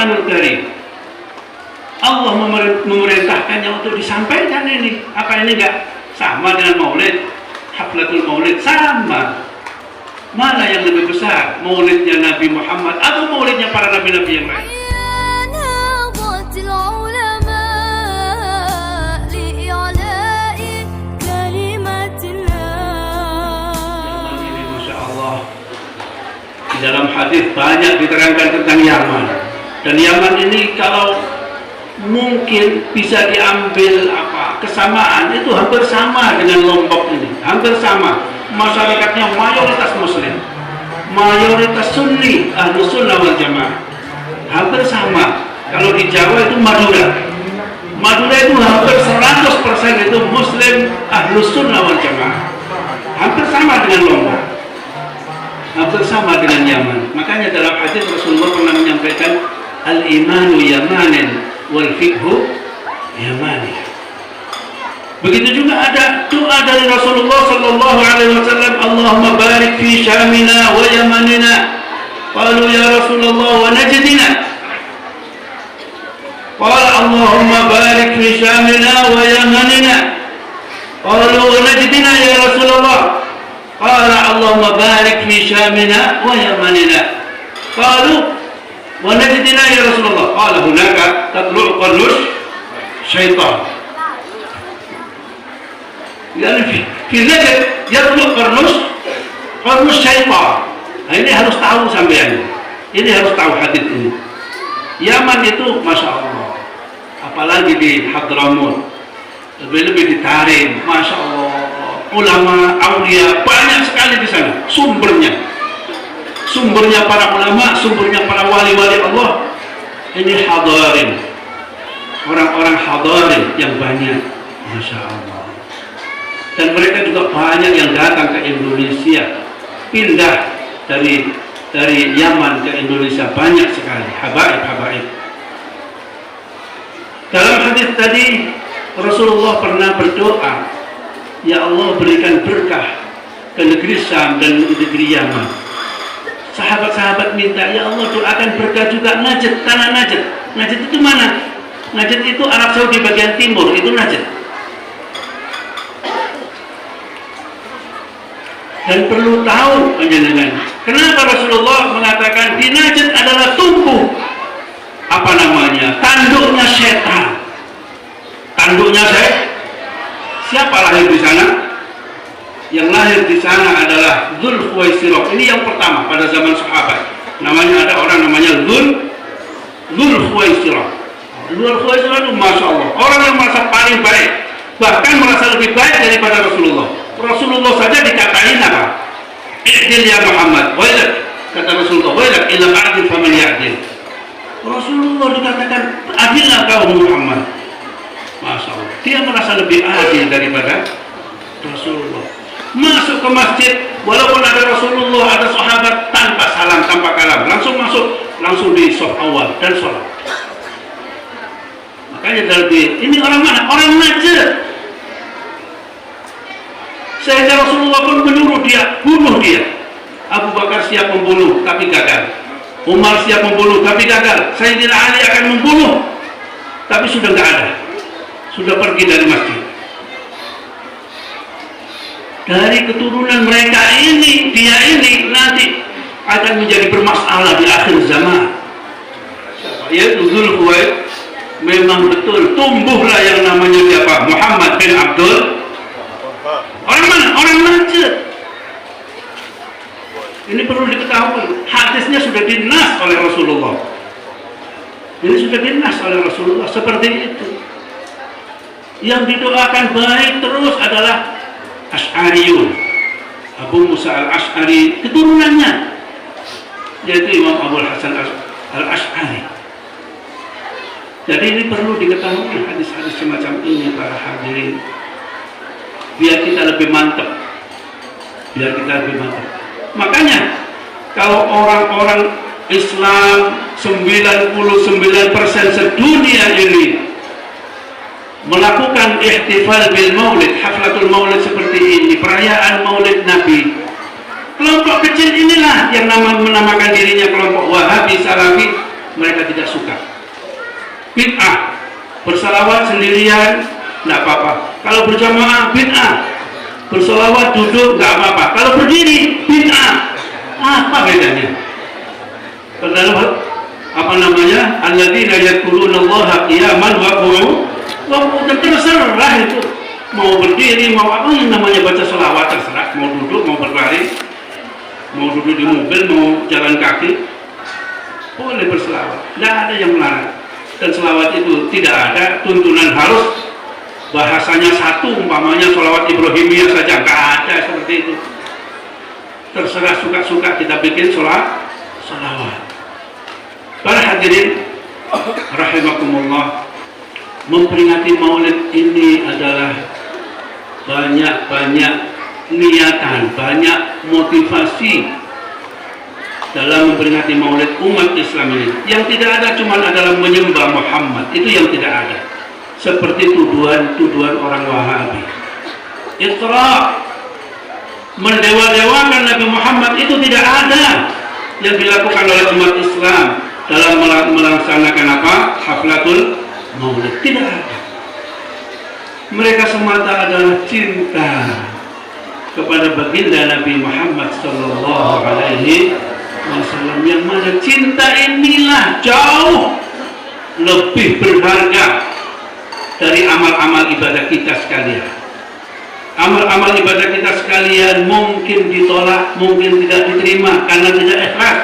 Al-Quranul Karim. Allah memerintahkannya untuk disampaikan ini. Apa ini enggak sama dengan maulid? Haflatul maulid sama. Mana yang lebih besar? Maulidnya Nabi Muhammad atau maulidnya para nabi-nabi yang lain? Masya Allah. Di dalam hadis banyak diterangkan tentang Yaman. Dan Yaman ini kalau mungkin bisa diambil kesamaan, itu hampir sama dengan Lombok ini, hampir sama. Masyarakatnya mayoritas Muslim, mayoritas Sunni, Ahlus Sunnah wal Jamaah, hampir sama. Kalau di Jawa itu Madura itu hampir 100% itu Muslim, Ahlus Sunnah wal Jamaah, hampir sama dengan Lombok, hampir sama dengan Yaman. Makanya dalam hadis Rasulullah pernah menyampaikan al-imanu yamanin wal fiqhu yamani. Begitu juga ada doa dari Rasulullah sallallahu alaihi wasallam, Allahumma barik fi syamina wa yamanina. Qalu ya Rasulullah wa najdina. Qala Allahumma barik fi syamina wa yamanina. Qalu wa najdina ya Rasulullah. Qala Allahumma barik fi syamina wa yamanina. Qalu wa najdina ya Rasulullah. Qala hunaka tatlu'u qarnush syaitan. Yani fi Najd yatlu'u qarnush syaitan. Nah, ini harus tahu sampean. Ini harus tahu hadis ini. Yaman itu Masya Allah, apalagi di Hadramut, lebih-lebih di Tarim, Masya Allah, ulama, aulia banyak sekali di sana. Sumbernya para ulama, sumbernya para wali-wali Allah. Ini hadarin, orang-orang hadarin yang banyak, Masya Allah. Dan mereka juga banyak yang datang ke Indonesia, pindah dari Yaman ke Indonesia, banyak sekali habaib. Dalam hadis tadi Rasulullah pernah berdoa, ya Allah berikan berkah ke negeri Syam dan negeri Yaman. Sahabat-sahabat minta, ya Allah doakan berkah juga Najd, tanah Najd. Najd itu mana? Najd itu Arab Saudi bagian timur, itu Najd. Dan perlu tahu panjenengan, kenapa Rasulullah mengatakan di Najd adalah tumbuh tanduknya setan. Tanduknya siapa lahir di sana? Yang lahir di sana adalah Dzul Khuwaisirah. Ini yang pertama pada zaman sahabat. Namanya ada orang namanya Dzul Khuwaisirah. Dzul Khuwaisirah itu Masya Allah, orang yang merasa paling baik, bahkan merasa lebih baik daripada Rasulullah. Rasulullah saja dikatain apa? I'dil ya Muhammad, wailak, kata Rasulullah, wailak ila a'dil faman ya'dil. Rasulullah dikatakan adillah kau Muhammad. Masya Allah, dia merasa lebih adil daripada Rasulullah. Masuk ke masjid, walaupun ada Rasulullah, ada sahabat, tanpa salam, tanpa kalam, langsung masuk, langsung di shaf awal dan sholat. Makanya ini orang mana? Orang Najd. Sehingga Rasulullah pun menyuruh dia, bunuh dia. Abu Bakar siap membunuh, tapi gagal. Umar siap membunuh, tapi gagal. Sayyidina Ali akan membunuh, tapi sudah nggak ada. Sudah pergi dari masjid. Dari keturunan mereka ini, dia ini nanti akan menjadi bermasalah di akhir zaman. Yaitu Dzul Khuwaisirah. Memang betul tumbuhlah yang namanya siapa? Muhammad bin Abdul. Orang mana? Orang Najd. Ini perlu diketahui. Hadisnya sudah dinas oleh Rasulullah. Ini sudah dinas oleh Rasulullah seperti itu. Yang didoakan baik terus adalah Asy'ariyun, Abu Musa al-Asy'ari, keturunannya yaitu Imam Abu Hasan al-Asy'ari. Jadi ini perlu diketahui hadis-hadis semacam ini para hadirin, biar kita lebih mantap, Makanya kalau orang-orang Islam 99% sedunia ini melakukan ihtifal bil maulid, haflatul maulid seperti ini, perayaan maulid Nabi, kelompok kecil inilah yang menamakan dirinya kelompok Wahabi, Salafi, mereka tidak suka. Bid'ah, bersalawat sendirian nggak apa-apa. Kalau berjamaah bid'ah, bersalawat duduk nggak apa-apa. Kalau berdiri bid'ah. Apa bedanya? Padahal apa namanya? Alladzina yadhkurunallaha qiyaman wa qu'udan. Terserah itu. Mau berdiri, mau apa yang namanya baca selawat terserah. Mau duduk, mau berbaring, mau duduk di mobil, mau jalan kaki, boleh berselawat. Tidak ada yang melarang. Dan selawat itu tidak ada tuntunan harus bahasanya satu, umpamanya selawat Ibrahimiyah saja, nggak ada seperti itu. Terserah suka-suka kita bikin selawat. Para hadirin rahimakumullah, memperingati Maulid ini adalah banyak niatan, banyak motivasi dalam memperingati Maulid umat Islam ini. Yang tidak ada cuma adalah menyembah Muhammad, itu yang tidak ada. Seperti tuduhan orang Wahabi. Itra, mendewa-dewakan Nabi Muhammad, itu tidak ada yang dilakukan oleh umat Islam dalam melaksanakan apa? Haflatul Maulid. Tidak ada. Mereka semata adalah cinta kepada baginda Nabi Muhammad sallallahu alaihi wasallam, yang mana cinta inilah jauh lebih berharga dari amal-amal ibadah kita sekalian. Amal-amal ibadah kita sekalian mungkin ditolak, mungkin tidak diterima karena tidak ikhlas,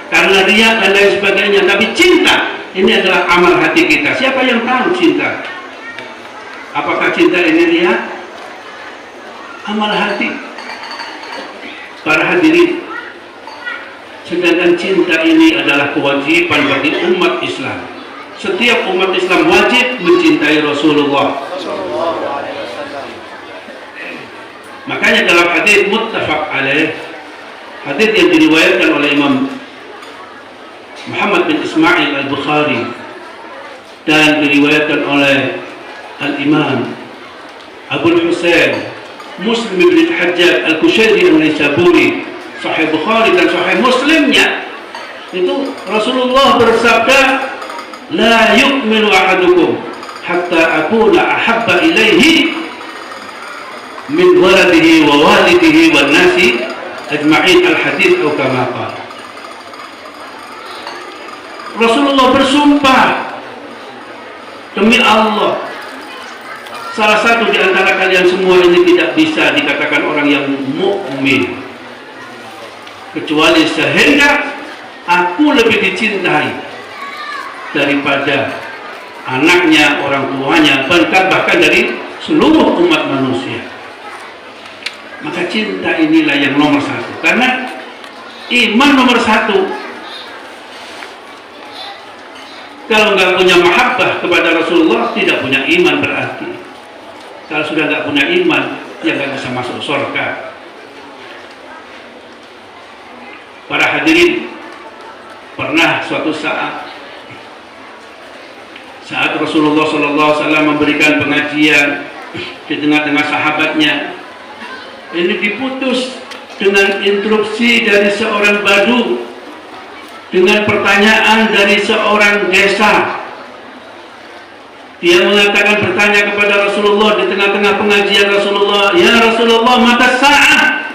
karena riya dan lain sebagainya. Tapi cinta ini adalah amal hati kita. Siapa yang tahu cinta? Apakah cinta ini riya? Amal hati. Para hadirin, sedangkan cinta ini adalah kewajiban bagi umat Islam. Setiap umat Islam wajib mencintai Rasulullah. Makanya dalam hadis muttafaq alaih, hadis yang diriwayatkan oleh Imam Muhammad bin Ismail al-Bukhari dan diriwayatkan oleh Al-Imam Abu Husain Muslim bin Hajjaj Al-Kushairi An-Naisaburi, Sahih Bukhari dan Sahih Muslimnya, itu Rasulullah bersabda, la yu'minu ahadukum hatta akuna ahabba ilaihi min waladihi wa walidihi wan nasi ajma'in. Al-hadith atau kama qala. Rasulullah bersumpah, demi Allah, salah satu di antara kalian semua ini tidak bisa dikatakan orang yang mukmin kecuali sehingga aku lebih dicintai daripada anaknya, orang tuanya, bahkan dari seluruh umat manusia. Maka cinta inilah yang nomor satu, karena iman nomor satu. Kalau nggak punya mahabbah kepada Rasulullah, tidak punya iman berarti. Kalau sudah nggak punya iman, ya nggak bisa masuk surga. Para hadirin, pernah suatu saat Rasulullah SAW memberikan pengajian di tengah-tengah sahabatnya, ini diputus dengan interupsi dari seorang badu, dengan pertanyaan dari seorang desa. Dia mengatakan, bertanya kepada Rasulullah di tengah-tengah pengajian Rasulullah, ya Rasulullah, mata sa'ah,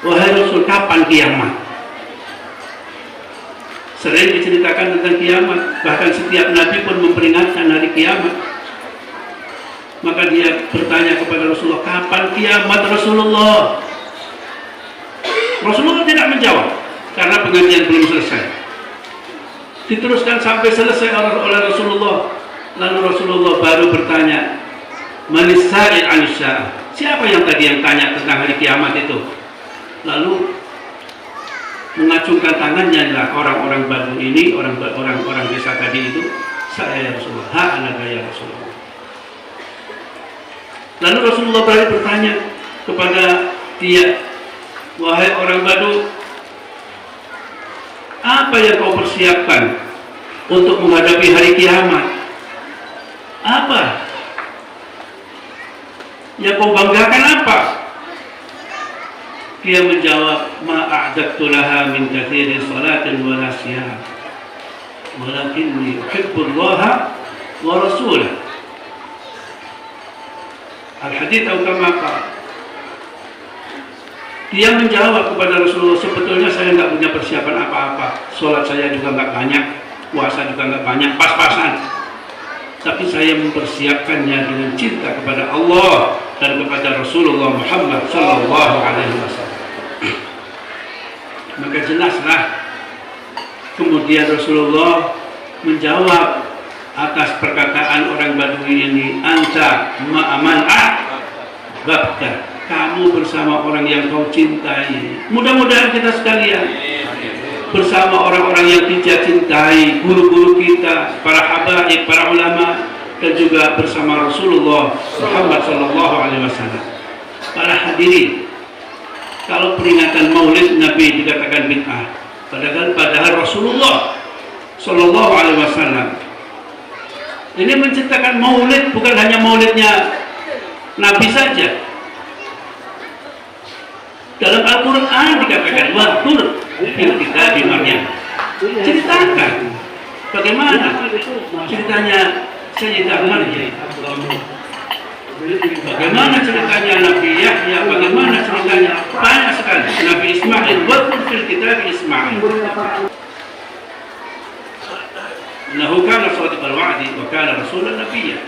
wahai Rasul, kapan kiamat? Sering diceritakan tentang kiamat, bahkan setiap Nabi pun memperingatkan hari kiamat. Maka dia bertanya kepada Rasulullah, kapan kiamat Rasulullah? Rasulullah tidak menjawab karena pengajian belum selesai. Diteruskan sampai selesai oleh Rasulullah. Lalu Rasulullah baru bertanya, manis sa'il anisya, siapa yang tadi yang tanya tentang hari kiamat itu? Lalu mengacungkan tangannya lah orang-orang Badu ini, orang desa tadi itu, saya ya Rasulullah, ha anaka ya Rasulullah. Lalu Rasulullah baru bertanya kepada dia, wahai orang Badu, apa yang kau persiapkan untuk menghadapi hari kiamat? Apa yang kau banggakan apa? Dia menjawab, ma a'dadtu laha min katsiri salatin wa siyam. walakinni uhibbullaha wa rasulah. Al-hadits atau kama qala. Dia menjawab kepada Rasulullah, sebetulnya saya nggak punya persiapan apa-apa, sholat saya juga nggak banyak, puasa juga nggak banyak, pas-pasan. Tapi saya mempersiapkannya dengan cinta kepada Allah dan kepada Rasulullah Muhammad Sallallahu Alaihi Wasallam. Maka jelaslah kemudian Rasulullah menjawab atas perkataan orang Badui ini, anta ma'aman ahbabta, kamu bersama orang yang kau cintai. Mudah-mudahan kita sekalian bersama orang-orang yang kita cintai, guru-guru kita, para habaib, para ulama, dan juga bersama Rasulullah Muhammad Sallallahu Alaihi Wasallam. Para hadirin, kalau peringatan Maulid Nabi dikatakan bid'ah, padahal Rasulullah Sallallahu Alaihi Wasallam ini menciptakan Maulid, bukan hanya Maulidnya Nabi saja. Dalam Al-Quran dikatakan wakur kita di Maryam. Ceritakan bagaimana ceritanya Sayyidah Maryam, bagaimana ceritanya Nabi Yahya, bagaimana ceritanya banyak sekali Nabi Ismail. Wakur fil kitab Ismail. Innahu kana shadiqal wa'di wa kana rasulan nabiyya.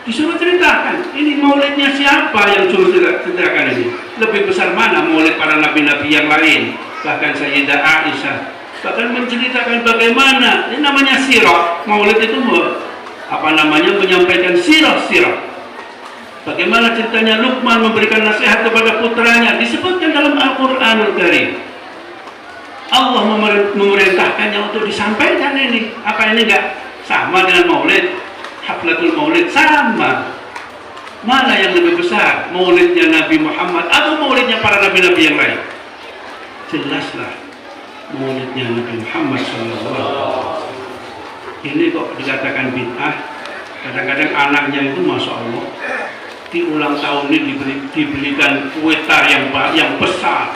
Disuruh ceritakan, ini maulidnya siapa yang suruh ceritakan ini? Lebih besar mana maulid para nabi-nabi yang lain? Bahkan Sayyidah Aisyah bahkan menceritakan bagaimana, ini namanya sirah. Maulid itu menyampaikan sirah-sirah. Bagaimana ceritanya Luqman memberikan nasihat kepada putranya, disebutkan dalam Al-Quranul Karim. Allah memerintahkannya untuk disampaikan ini. Apa ini enggak sama dengan maulid? Haflatul maulid sama. Mana yang lebih besar, maulidnya Nabi Muhammad atau maulidnya para nabi-nabi yang lain? Jelaslah maulidnya Nabi Muhammad SAW. Ini kok dikatakan bid'ah. Kadang-kadang anaknya itu Masya Allah di ulang tahun ini dibelikan kue tar yang besar,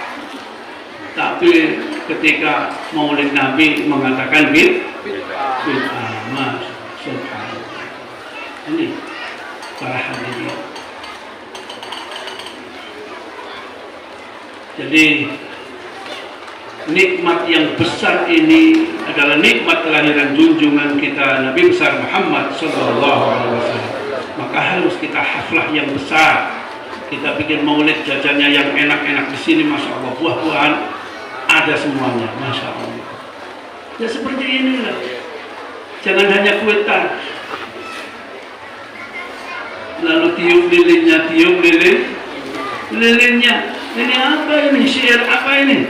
tapi ketika maulid Nabi mengatakan bid'ah. Subhanallah. Ini para hadirin. Jadi nikmat yang besar ini adalah nikmat kelahiran junjungan kita Nabi besar Muhammad Sallallahu Alaihi Wasallam. Maka harus kita haflah yang besar. Kita bikin maulid, jajannya yang enak-enak di sini, Masya Allah, buah-buahan ada semuanya, Masya Allah. Ya seperti inilah. Jangan hanya kue tar, lalu tiup lilinnya, tiup lilinnya. Ini apa ini? Syair apa ini?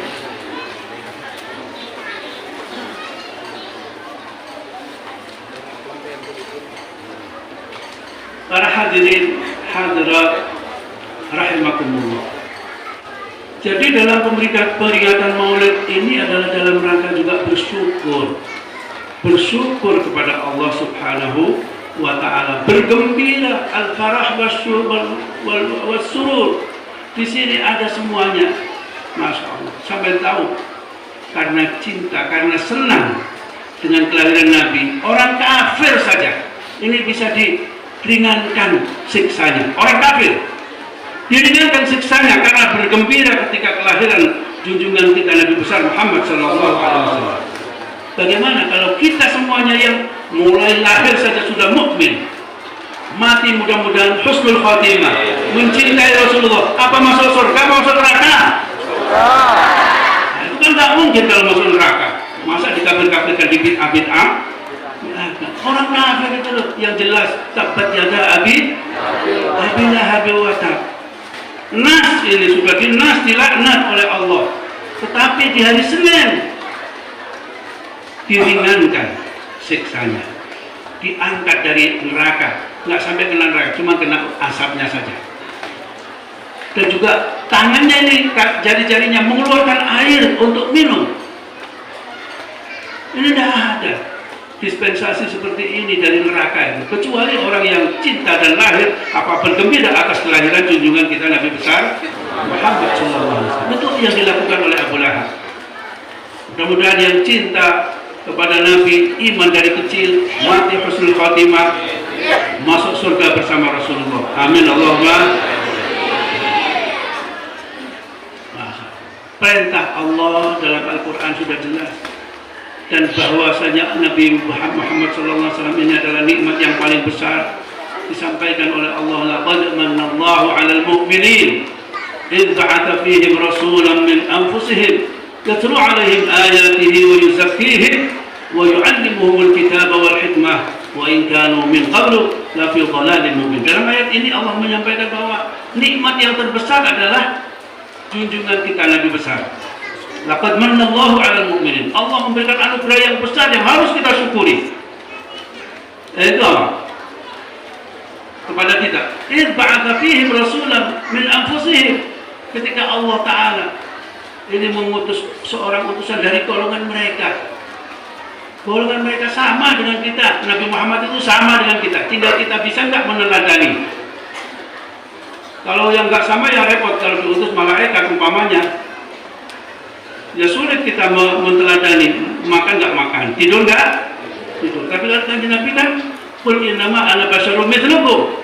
Para hadirin hadirat rahimakumullah. Jadi dalam peringatan Maulid ini adalah dalam rangka juga bersyukur kepada Allah Subhanahu wa ta'ala, bergembira, al-farah was-surur. Di sini ada semuanya, Masya Allah. Sampai tahu, karena cinta, karena senang dengan kelahiran Nabi, orang kafir saja ini bisa diringankan siksanya. Orang kafir diringankan siksanya karena bergembira ketika kelahiran junjungan kita Nabi besar Muhammad Sallallahu Alaihi Wasallam. Bagaimana kalau kita semuanya yang mulai lahir saja sudah mukmin, mati mudah-mudahan husnul khatimah, mencintai Rasulullah, apa masuk surga, masuk neraka? Nah, itu kan tak mungkin kalau masuk neraka. Masa dikafir-kafirkan di bid'ah? Orang kafir itu loh, yang jelas tabat yada abi lahab wa tab. Nas ini sudah dilaknat oleh Allah. Tetapi di hari Senin diringankan siksanya, diangkat dari neraka, nggak sampai kena neraka, cuma kena asapnya saja. Dan juga tangannya ini, jari-jarinya mengeluarkan air untuk minum. Ini tidak ada dispensasi seperti ini dari neraka itu, kecuali orang yang cinta dan lahir apa bergembira atas kelahiran junjungan kita Nabi besar Muhammad SAW. Itu yang dilakukan oleh Abu Lahab. Mudah-mudahan yang cinta kepada Nabi, iman dari kecil, mati husnul khatimah, masuk surga bersama Rasulullah. Amin Allahumma. Perintah Allah dalam Al-Quran sudah jelas, dan bahwasanya Nabi Muhammad SAW ini adalah nikmat yang paling besar. Disampaikan oleh Allah, laqad manallahu 'alal mu'minin idh ba'atha fihim rasulan min anfusihim yatlu 'alaihim ayatihi wa yuzakkihim wa yu'allimuhumul kitaba wal hikmah wa in kanu min qablu la fi dhalalin mubin. Dalam ayat ini Allah menyampaikan bahwa nikmat yang terbesar adalah junjungan kita Nabi besar. Laqad manallahu 'alal mu'minin. Allah memberikan anugerah yang besar yang harus kita syukuri. Itu apa? Kepada kita. Idh ba'atha fihim rasulan min anfusihim. Ketika Allah Ta'ala ini mengutus seorang utusan dari golongan mereka. Golongan mereka sama dengan kita. Nabi Muhammad itu sama dengan kita. Tinggal kita bisa nggak meneladani. Kalau yang nggak sama ya repot. Kalau diutus malaikat umpamanya, ya sulit kita meneladani. Makan nggak makan, tidur nggak tidur. Tapi kalau Nabi kan, qul innama ana basyarum mithlukum.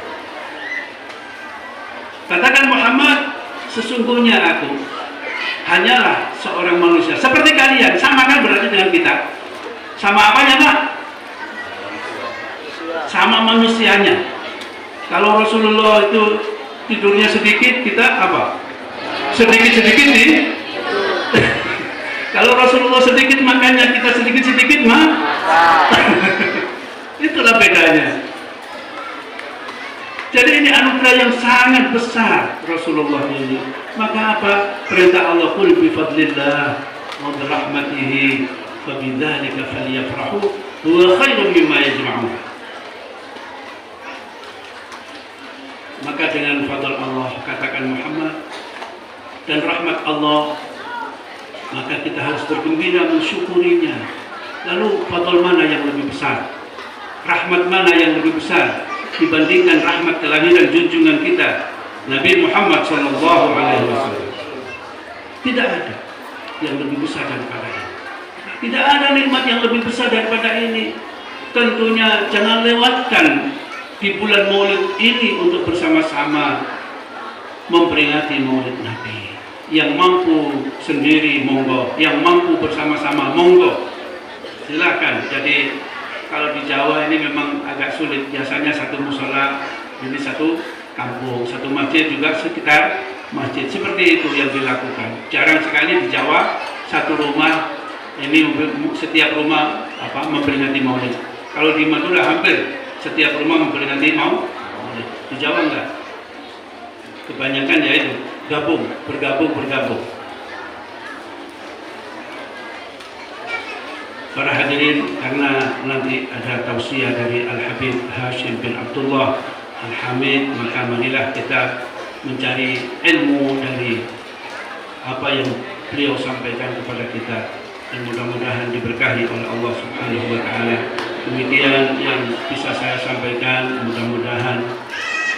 Katakan Muhammad, sesungguhnya aku hanyalah seorang manusia seperti kalian. Sama kan berarti dengan kita. Sama apanya Pak? Sama manusianya. Kalau Rasulullah itu tidurnya sedikit, kita apa? Sedikit-sedikit nih. Kalau Rasulullah sedikit makannya, kita sedikit-sedikit mah. Itulah bedanya. Jadi ini anugerah yang sangat besar Rasulullah ini. Maka apa? Perintah Allah, qul bi fadlillah wa bi rahmatihi fa bidzalika falyafrahu huwa khairun mimma yajma'un. Maka dengan fadl Allah, katakan Muhammad, dan rahmat Allah, maka kita harus bergembira mensyukurinya. Lalu fadl mana yang lebih besar? Rahmat mana yang lebih besar dibandingkan rahmat kelahiran junjungan kita Nabi Muhammad SAW? Tidak ada yang lebih besar daripada ini. Tidak ada nikmat yang lebih besar daripada ini. Tentunya jangan lewatkan di bulan Maulid ini untuk bersama-sama memperingati Maulid Nabi. Yang mampu sendiri monggo, yang mampu bersama-sama monggo, silakan. Jadi kalau di Jawa ini memang agak sulit. Biasanya satu musola, ini satu kampung, satu masjid juga sekitar masjid. Seperti itu yang dilakukan. Jarang sekali di Jawa satu rumah ini setiap rumah memperingati Maulid. Kalau di Madura hampir setiap rumah memperingati Maulid. Di Jawa enggak. Kebanyakan ya itu bergabung. Para hadirin, karena nanti ada tausiah dari Al-Habib Hashim bin Abdullah Al-Hamid, maka marilah kita mencari ilmu dari apa yang beliau sampaikan kepada kita, dan mudah-mudahan diberkahi oleh Allah Subhanahu wa Ta'ala. Demikian yang bisa saya sampaikan, mudah-mudahan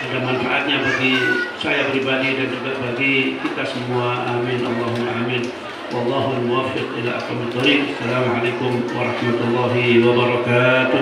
ada manfaatnya bagi saya pribadi dan juga bagi kita semua. Amin Allahumma amin. Wallahul muwaffiq ila aqwamit thoriq. Assalamualaikum warahmatullahi wabarakatuh.